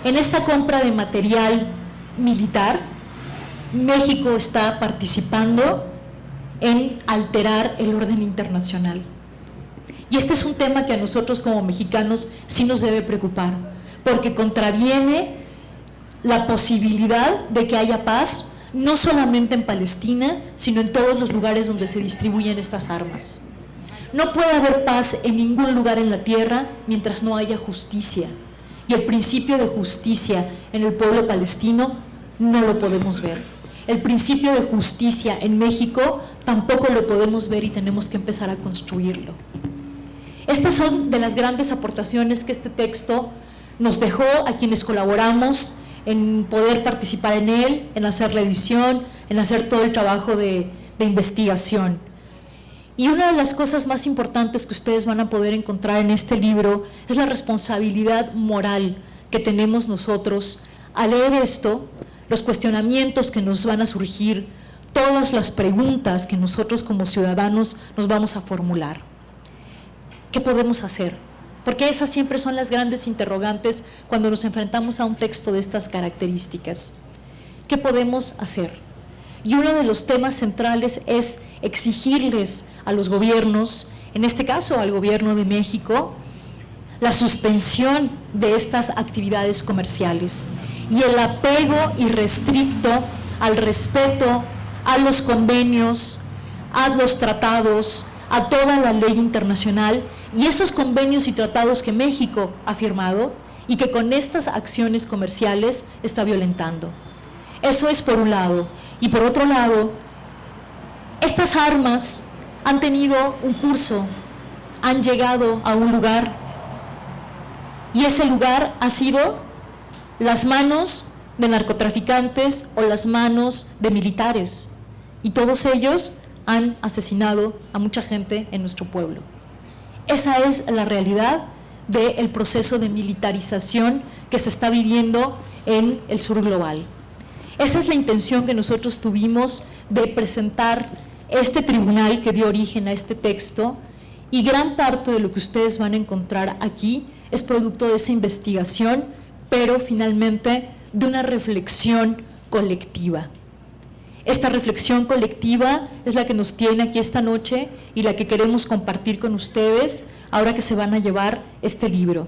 En esta compra de material militar, México está participando en alterar el orden internacional. Y este es un tema que a nosotros como mexicanos sí nos debe preocupar, porque contraviene la posibilidad de que haya paz, no solamente en Palestina, sino en todos los lugares donde se distribuyen estas armas. No puede haber paz en ningún lugar en la tierra mientras no haya justicia. Y el principio de justicia en el pueblo palestino no lo podemos ver. El principio de justicia en México tampoco lo podemos ver y tenemos que empezar a construirlo. Estas son de las grandes aportaciones que este texto nos dejó a quienes colaboramos en poder participar en él, en hacer la edición, en hacer todo el trabajo de investigación. Y una de las cosas más importantes que ustedes van a poder encontrar en este libro es la responsabilidad moral que tenemos nosotros al leer esto, los cuestionamientos que nos van a surgir, todas las preguntas que nosotros como ciudadanos nos vamos a formular. ¿Qué podemos hacer? Porque esas siempre son las grandes interrogantes cuando nos enfrentamos a un texto de estas características. ¿Qué podemos hacer? Y uno de los temas centrales es exigirles a los gobiernos, en este caso al gobierno de México, la suspensión de estas actividades comerciales y el apego irrestricto al respeto a los convenios, a los tratados, a toda la ley internacional y esos convenios y tratados que México ha firmado y que con estas acciones comerciales está violentando. Eso es por un lado. Y por otro lado, estas armas han tenido un curso, han llegado a un lugar y ese lugar ha sido las manos de narcotraficantes o las manos de militares y todos ellos han asesinado a mucha gente en nuestro pueblo. Esa es la realidad del proceso de militarización que se está viviendo en el sur global. Esa es la intención que nosotros tuvimos de presentar este tribunal que dio origen a este texto y gran parte de lo que ustedes van a encontrar aquí es producto de esa investigación, pero finalmente de una reflexión colectiva. Esta reflexión colectiva es la que nos tiene aquí esta noche y la que queremos compartir con ustedes ahora que se van a llevar este libro.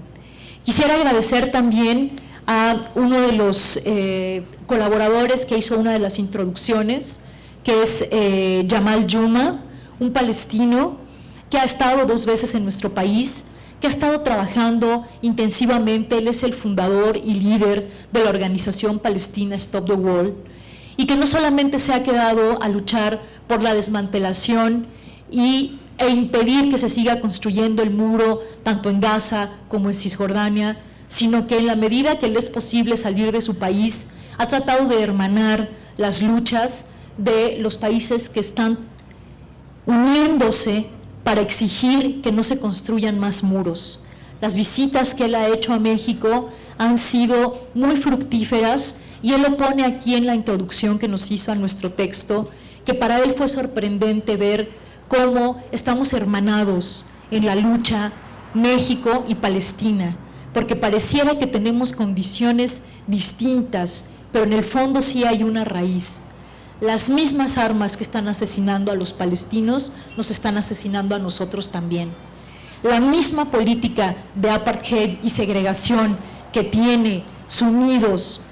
Quisiera agradecer también a uno de los colaboradores que hizo una de las introducciones, que es Jamal Juma, un palestino que ha estado 2 veces en nuestro país, que ha estado trabajando intensivamente. Él es el fundador y líder de la organización palestina Stop the Wall, y que no solamente se ha quedado a luchar por la desmantelación e impedir que se siga construyendo el muro tanto en Gaza como en Cisjordania, sino que en la medida que le es posible salir de su país, ha tratado de hermanar las luchas de los países que están uniéndose para exigir que no se construyan más muros. Las visitas que él ha hecho a México han sido muy fructíferas y él lo pone aquí en la introducción que nos hizo a nuestro texto, que para él fue sorprendente ver cómo estamos hermanados en la lucha México y Palestina, porque pareciera que tenemos condiciones distintas, pero en el fondo sí hay una raíz. Las mismas armas que están asesinando a los palestinos nos están asesinando a nosotros también. La misma política de apartheid y segregación que tiene sumidos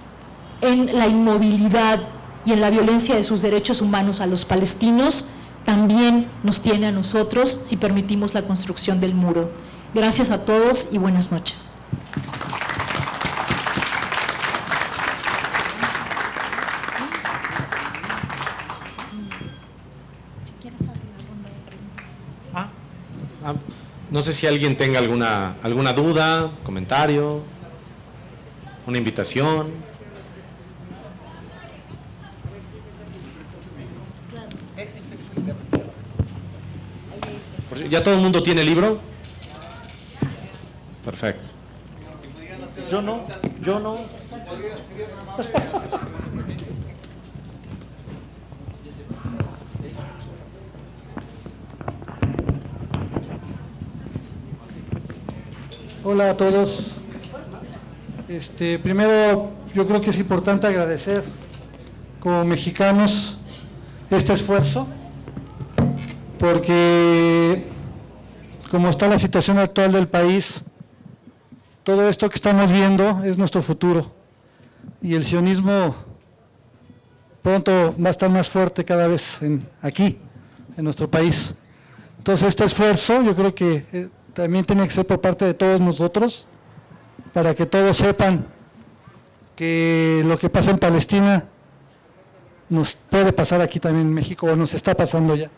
en la inmovilidad y en la violencia de sus derechos humanos a los palestinos, también nos tiene a nosotros si permitimos la construcción del muro. Gracias a todos y buenas noches.
No sé si alguien tenga alguna duda, comentario, una invitación. ¿Ya todo el mundo tiene el libro? Perfecto.
Yo no.
Hola a todos. Primero, yo creo que es importante agradecer como mexicanos este esfuerzo, porque como está la situación actual del país, todo esto que estamos viendo es nuestro futuro y el sionismo pronto va a estar más fuerte cada vez aquí, en nuestro país. Entonces este esfuerzo yo creo que también tiene que ser por parte de todos nosotros, para que todos sepan que lo que pasa en Palestina nos puede pasar aquí también en México, o nos está pasando ya.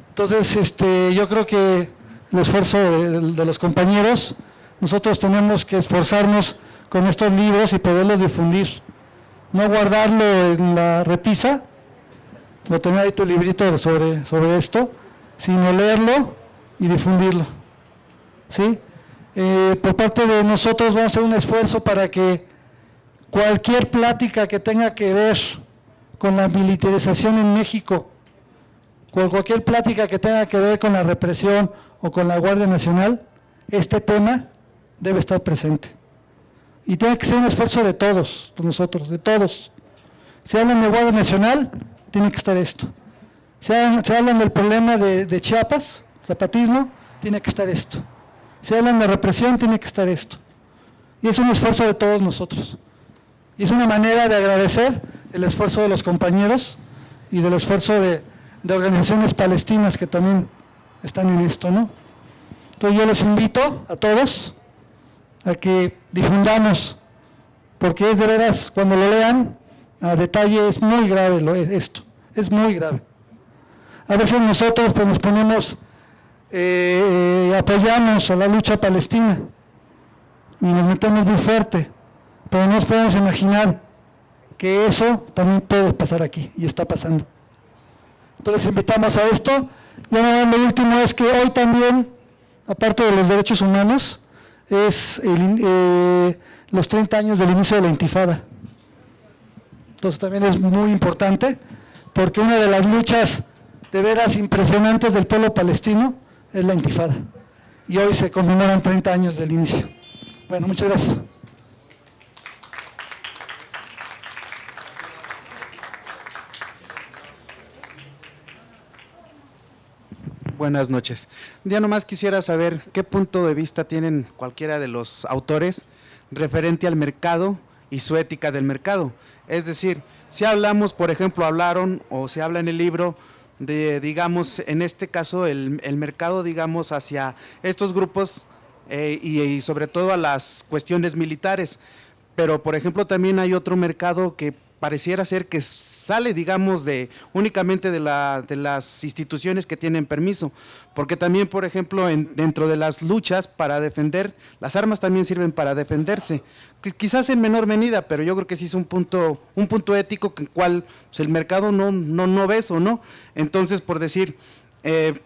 Entonces yo creo que el esfuerzo de los compañeros, nosotros tenemos que esforzarnos con estos libros y poderlos difundir. No guardarlo en la repisa, o tener ahí tu librito sobre esto, sino leerlo y difundirlo. ¿Sí? Por parte de nosotros vamos a hacer un esfuerzo para que cualquier plática que tenga que ver con la militarización en México, cualquier plática que tenga que ver con la represión o con la Guardia Nacional, este tema debe estar presente. Y tiene que ser un esfuerzo de todos, de nosotros, de todos. Si hablan de Guardia Nacional, tiene que estar esto. Si hablan del problema de Chiapas, zapatismo, tiene que estar esto. Si hablan de represión, tiene que estar esto. Y es un esfuerzo de todos nosotros. Y es una manera de agradecer el esfuerzo de los compañeros y del esfuerzo de organizaciones palestinas que también están en esto, ¿no? Entonces yo les invito a todos a que difundamos, porque es de veras, cuando lo lean a detalle, es muy grave esto, es muy grave. A veces nosotros pues nos ponemos, apoyamos a la lucha palestina y nos metemos muy fuerte, pero no nos podemos imaginar que eso también puede pasar aquí, y está pasando. Entonces invitamos a esto. Y lo último es que hoy también, aparte de los derechos humanos, es los 30 años del inicio de la Intifada. Entonces también es muy importante, porque una de las luchas de veras impresionantes del pueblo palestino es la Intifada. Y hoy se conmemoran 30 años del inicio. Bueno, muchas gracias.
Buenas noches. Ya nomás quisiera saber qué punto de vista tienen cualquiera de los autores referente al mercado y su ética del mercado. Es decir, si hablamos, por ejemplo, hablaron o se habla en el libro de, digamos, en este caso, el mercado, digamos, hacia estos grupos y sobre todo a las cuestiones militares. Pero, por ejemplo, también hay otro mercado que pareciera ser que sale, digamos, únicamente de las instituciones que tienen permiso, porque también, por ejemplo, dentro de las luchas para defender, las armas también sirven para defenderse, quizás en menor medida, pero yo creo que sí es un punto ético que cual pues, el mercado no ve eso, ¿no? Entonces, por decir,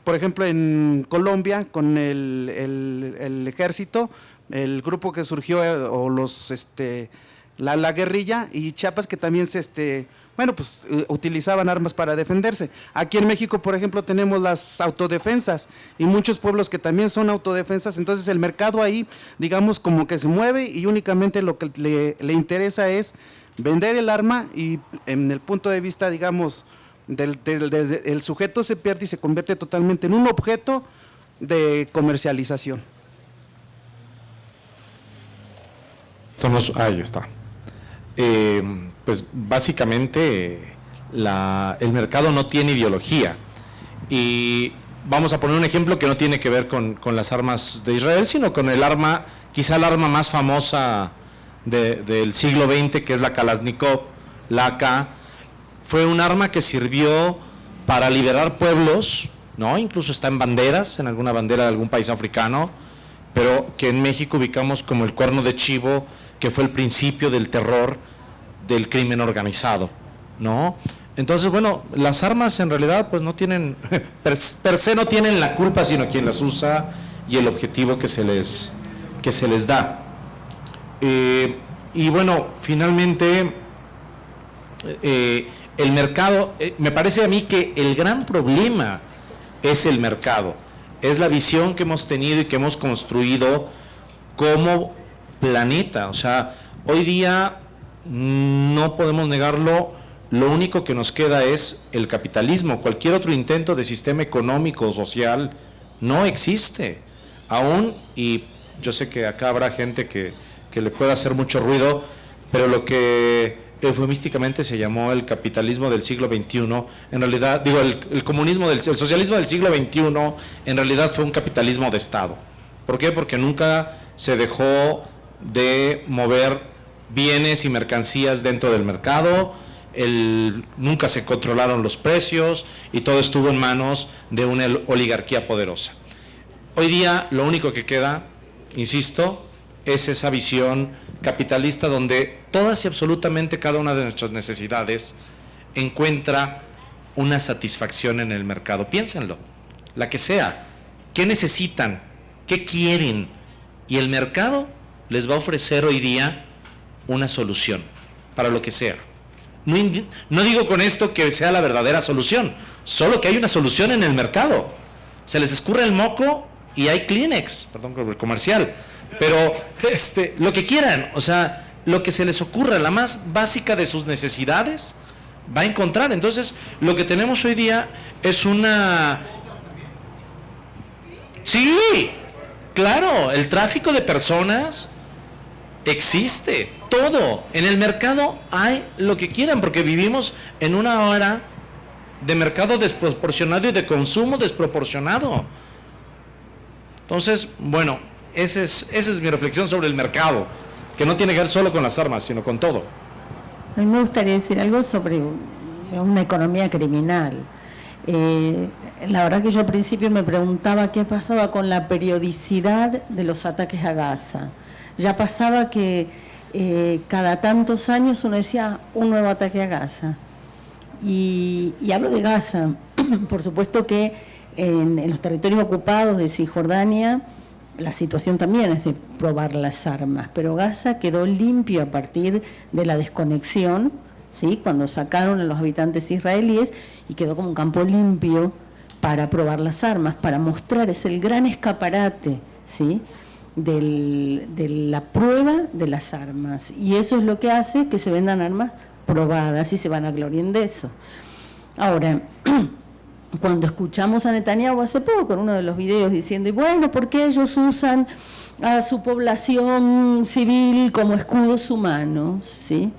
por ejemplo, en Colombia, con el ejército, el grupo que surgió, o los la guerrilla, y Chiapas, que también utilizaban armas para defenderse. Aquí en México, por ejemplo, tenemos las autodefensas y muchos pueblos que también son autodefensas. Entonces el mercado ahí, digamos, como que se mueve y únicamente lo que le interesa es vender el arma, y en el punto de vista, digamos, el sujeto se pierde y se convierte totalmente en un objeto de comercialización.
Ahí está. Pues básicamente el mercado no tiene ideología, y vamos a poner un ejemplo que no tiene que ver con las armas de Israel, sino con quizá el arma más famosa del siglo XX, que es la Kalashnikov, la AK. Fue un arma que sirvió para liberar pueblos, ¿no? Incluso está en banderas, en alguna bandera de algún país africano, pero que en México ubicamos como el cuerno de chivo, que fue el principio del terror del crimen organizado, ¿no? Entonces, bueno, las armas en realidad pues no tienen, per se no tienen la culpa, sino quien las usa y el objetivo que se les da. Y bueno, finalmente, el mercado, me parece a mí que el gran problema es el mercado, es la visión que hemos tenido y que hemos construido como planeta. O sea, hoy día no podemos negarlo, lo único que nos queda es el capitalismo. Cualquier otro intento de sistema económico o social no existe aún, y yo sé que acá habrá gente que le pueda hacer mucho ruido, pero lo que eufemísticamente se llamó el capitalismo del siglo XXI, en realidad, digo, el comunismo, el socialismo del siglo XXI, en realidad fue un capitalismo de Estado. ¿Por qué? Porque nunca se dejó de mover bienes y mercancías dentro del mercado, nunca se controlaron los precios y todo estuvo en manos de una oligarquía poderosa. Hoy día lo único que queda, insisto, es esa visión capitalista donde todas y absolutamente cada una de nuestras necesidades encuentra una satisfacción en el mercado. Piénsenlo, la que sea. ¿Qué necesitan? ¿Qué quieren? Y el mercado les va a ofrecer hoy día una solución para lo que sea. No digo con esto que sea la verdadera solución, solo que hay una solución en el mercado. Se les escurre el moco y hay Kleenex, perdón por el comercial, pero lo que quieran, o sea, lo que se les ocurra, la más básica de sus necesidades, va a encontrar. Entonces, lo que tenemos hoy día es una... Sí, claro, el tráfico de personas existe, todo. En el mercado hay lo que quieran, porque vivimos en una hora de mercado desproporcionado y de consumo desproporcionado. Entonces, bueno, esa es mi reflexión sobre el mercado, que no tiene que ver solo con las armas, sino con todo.
A mí me gustaría decir algo sobre una economía criminal. La verdad que yo al principio me preguntaba qué pasaba con la periodicidad de los ataques a Gaza. Ya pasaba que cada tantos años uno decía un nuevo ataque a Gaza. Y hablo de Gaza, por supuesto que en los territorios ocupados de Cisjordania la situación también es de probar las armas, pero Gaza quedó limpio a partir de la desconexión, ¿sí? Cuando sacaron a los habitantes israelíes, y quedó como un campo limpio para probar las armas, para mostrar, es el gran escaparate, ¿sí?, de la prueba de las armas, y eso es lo que hace que se vendan armas probadas y se van a gloriar de eso. Ahora, cuando escuchamos a Netanyahu hace poco en uno de los videos diciendo, y bueno, ¿por qué ellos usan a su población civil como escudos humanos? ¿Sí?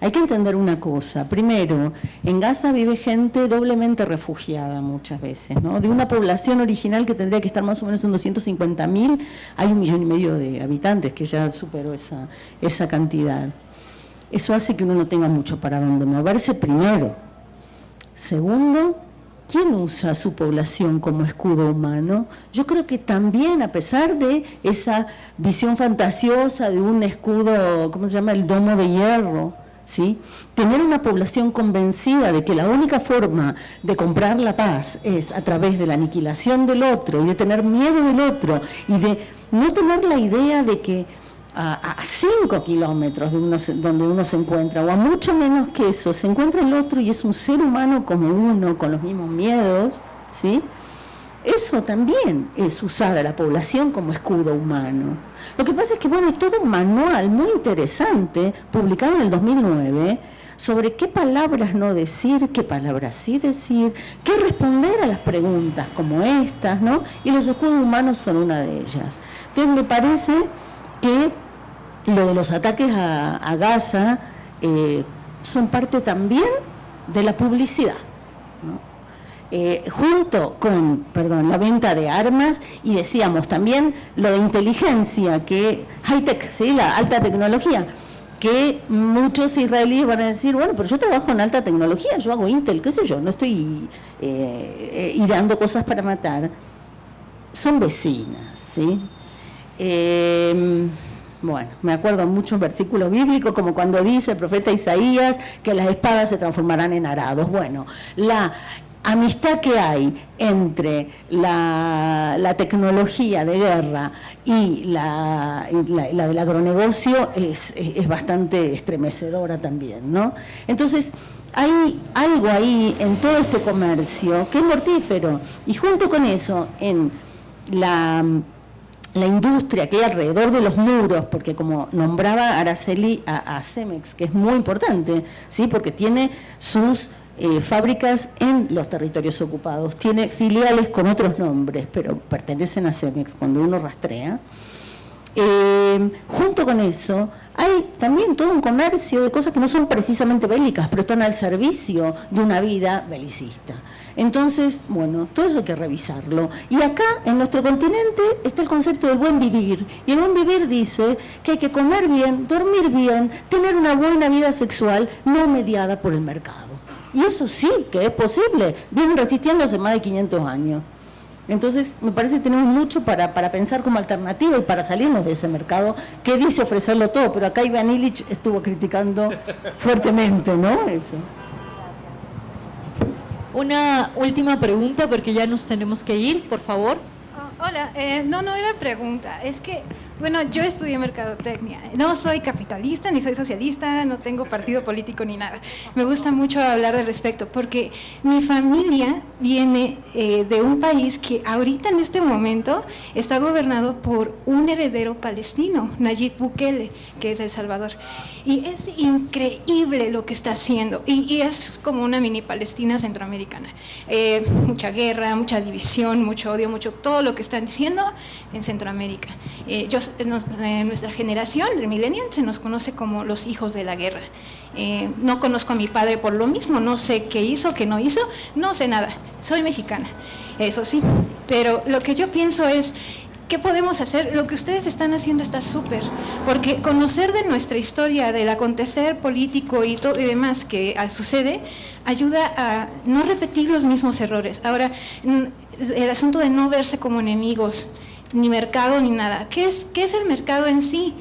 Hay que entender una cosa. Primero, en Gaza vive gente doblemente refugiada muchas veces, ¿no? De una población original que tendría que estar más o menos en 250.000, hay 1,5 millones de habitantes, que ya superó esa cantidad. Eso hace que uno no tenga mucho para dónde moverse, primero. Segundo, ¿quién usa a su población como escudo humano? Yo creo que también, a pesar de esa visión fantasiosa de un escudo, ¿cómo se llama?, el domo de hierro, ¿sí?, tener una población convencida de que la única forma de comprar la paz es a través de la aniquilación del otro y de tener miedo del otro y de no tener la idea de que a 5 kilómetros de donde uno se encuentra, o a mucho menos que eso, se encuentra el otro y es un ser humano como uno, con los mismos miedos, ¿sí? Eso también es usar a la población como escudo humano. Lo que pasa es que, bueno, hay todo un manual muy interesante, publicado en el 2009, sobre qué palabras no decir, qué palabras sí decir, qué responder a las preguntas como estas, ¿no? Y los escudos humanos son una de ellas. Entonces, me parece que lo de los ataques a Gaza son parte también de la publicidad, ¿no? Junto con, la venta de armas, y decíamos también lo de inteligencia, que high-tech, ¿sí?, la alta tecnología, que muchos israelíes van a decir, bueno, pero yo trabajo en alta tecnología, yo hago Intel, qué sé yo, no estoy ideando cosas para matar. Son vecinas, ¿sí? Bueno, me acuerdo muchos versículos bíblicos, como cuando dice el profeta Isaías que las espadas se transformarán en arados. Bueno, la amistad que hay entre la tecnología de guerra y la del agronegocio es bastante estremecedora también, ¿no? Entonces, hay algo ahí en todo este comercio que es mortífero, y junto con eso, en la industria que hay alrededor de los muros, porque como nombraba Araceli a Cemex, que es muy importante, ¿sí?, porque tiene sus fábricas en los territorios ocupados, tiene filiales con otros nombres, pero pertenecen a Cemex cuando uno rastrea. Junto con eso, hay también todo un comercio de cosas que no son precisamente bélicas, pero están al servicio de una vida belicista. Entonces, bueno, todo eso hay que revisarlo. Y acá, en nuestro continente, está el concepto del buen vivir. Y el buen vivir dice que hay que comer bien, dormir bien, tener una buena vida sexual no mediada por el mercado. Y eso sí que es posible. Vienen resistiendo hace más de 500 años. Entonces, me parece que tenemos mucho para pensar como alternativa y para salirnos de ese mercado que dice ofrecerlo todo, pero acá Iván Illich estuvo criticando fuertemente, ¿no? Eso.
Una última pregunta, porque ya nos tenemos que ir, por favor.
Hola, no era pregunta, es que, bueno, yo estudié mercadotecnia, no soy capitalista, ni soy socialista, no tengo partido político ni nada. Me gusta mucho hablar al respecto, porque mi familia viene de un país que ahorita en este momento está gobernado por un heredero palestino, Nayib Bukele, que es de El Salvador. Y es increíble lo que está haciendo, y es como una mini Palestina centroamericana. Mucha guerra, mucha división, mucho odio, mucho todo lo que están diciendo en Centroamérica. En nuestra generación, el millennial, se nos conoce como los hijos de la guerra. No conozco a mi padre por lo mismo, no sé qué hizo, qué no hizo, no sé nada. Soy mexicana, eso sí, pero lo que yo pienso es, ¿qué podemos hacer? Lo que ustedes están haciendo está súper, porque conocer de nuestra historia, del acontecer político y todo y demás que sucede, ayuda a no repetir los mismos errores. Ahora, el asunto de no verse como enemigos, ni mercado ni nada. ¿Qué es el mercado en sí?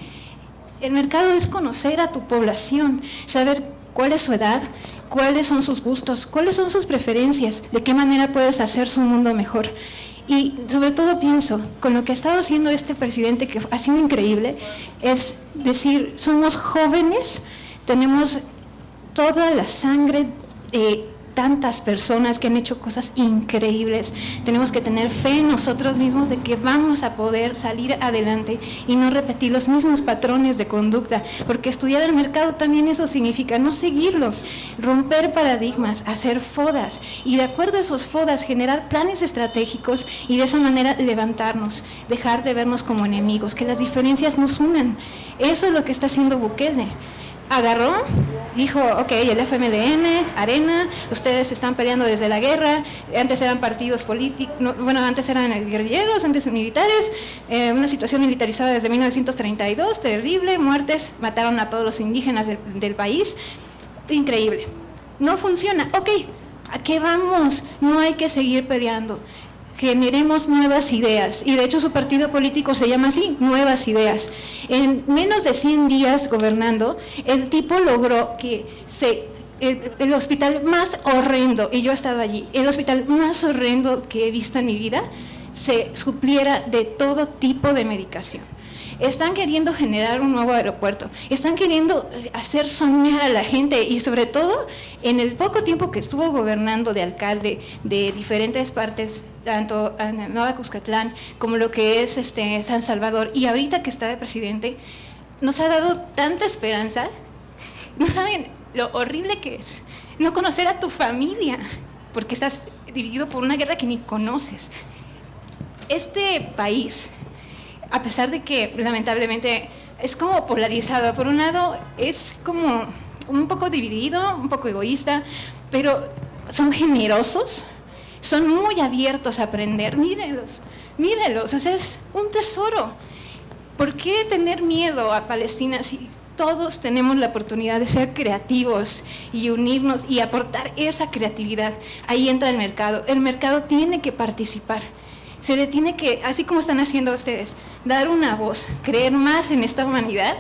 El mercado es conocer a tu población, saber cuál es su edad, cuáles son sus gustos, cuáles son sus preferencias, de qué manera puedes hacer su mundo mejor. Y sobre todo pienso, con lo que ha estado haciendo este presidente, que ha sido increíble, es decir, somos jóvenes, tenemos toda la sangre de tantas personas que han hecho cosas increíbles. Tenemos que tener fe en nosotros mismos de que vamos a poder salir adelante y no repetir los mismos patrones de conducta, porque estudiar el mercado también eso significa no seguirlos, romper paradigmas, hacer fodas y de acuerdo a esos fodas generar planes estratégicos y de esa manera levantarnos, dejar de vernos como enemigos, que las diferencias nos unan. Eso es lo que está haciendo Bukele. Agarró, dijo, ok, el FMLN, Arena, ustedes están peleando desde la guerra, antes eran partidos políticos, bueno, antes eran guerrilleros, antes militares, una situación militarizada desde 1932, terrible, muertes, mataron a todos los indígenas del país, increíble. No funciona, ok, ¿a qué vamos? No hay que seguir peleando. Generemos nuevas ideas, y de hecho su partido político se llama así, Nuevas Ideas. En menos de 100 días gobernando, el tipo logró que el hospital más horrendo, y yo he estado allí, el hospital más horrendo que he visto en mi vida, se supliera de todo tipo de medicación. Están queriendo generar un nuevo aeropuerto, están queriendo hacer soñar a la gente y sobre todo en el poco tiempo que estuvo gobernando de alcalde de diferentes partes, tanto en Nueva Cuscatlán como lo que es San Salvador y ahorita que está de presidente, nos ha dado tanta esperanza. No saben lo horrible que es no conocer a tu familia porque estás dividido por una guerra que ni conoces. Este país, a pesar de que lamentablemente es como polarizado, por un lado es como un poco dividido, un poco egoísta, pero son generosos, son muy abiertos a aprender, mírenlos, o sea, es un tesoro. ¿Por qué tener miedo a Palestina si todos tenemos la oportunidad de ser creativos y unirnos y aportar esa creatividad? Ahí entra el mercado tiene que participar. Se le tiene que, así como están haciendo ustedes, dar una voz, creer más en esta humanidad,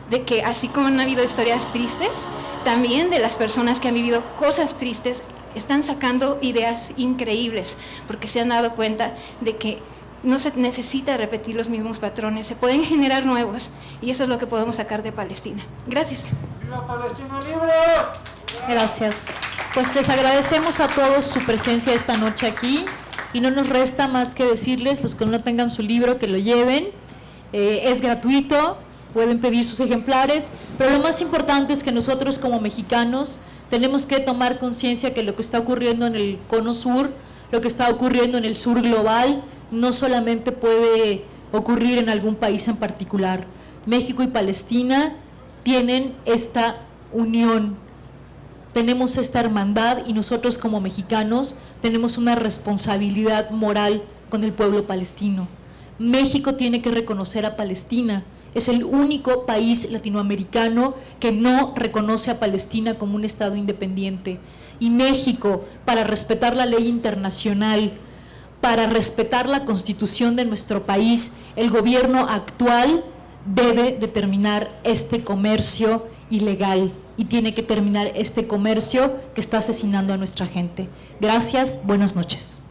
de que así como han habido historias tristes, también de las personas que han vivido cosas tristes, están sacando ideas increíbles, porque se han dado cuenta de que no se necesita repetir los mismos patrones, se pueden generar nuevos, y eso es lo que podemos sacar de Palestina. Gracias.
¡Viva Palestina libre!
Gracias. Pues les agradecemos a todos su presencia esta noche aquí. Y no nos resta más que decirles, los que no tengan su libro, que lo lleven. Es gratuito, pueden pedir sus ejemplares, pero lo más importante es que nosotros como mexicanos tenemos que tomar conciencia que lo que está ocurriendo en el cono sur, lo que está ocurriendo en el sur global, no solamente puede ocurrir en algún país en particular. México y Palestina tienen esta unión, tenemos esta hermandad y nosotros como mexicanos tenemos una responsabilidad moral con el pueblo palestino. México tiene que reconocer a Palestina, es el único país latinoamericano que no reconoce a Palestina como un estado independiente. Y México, para respetar la ley internacional, para respetar la Constitución de nuestro país, el gobierno actual debe de terminar este comercio ilegal y tiene que terminar este comercio que está asesinando a nuestra gente. Gracias, buenas noches.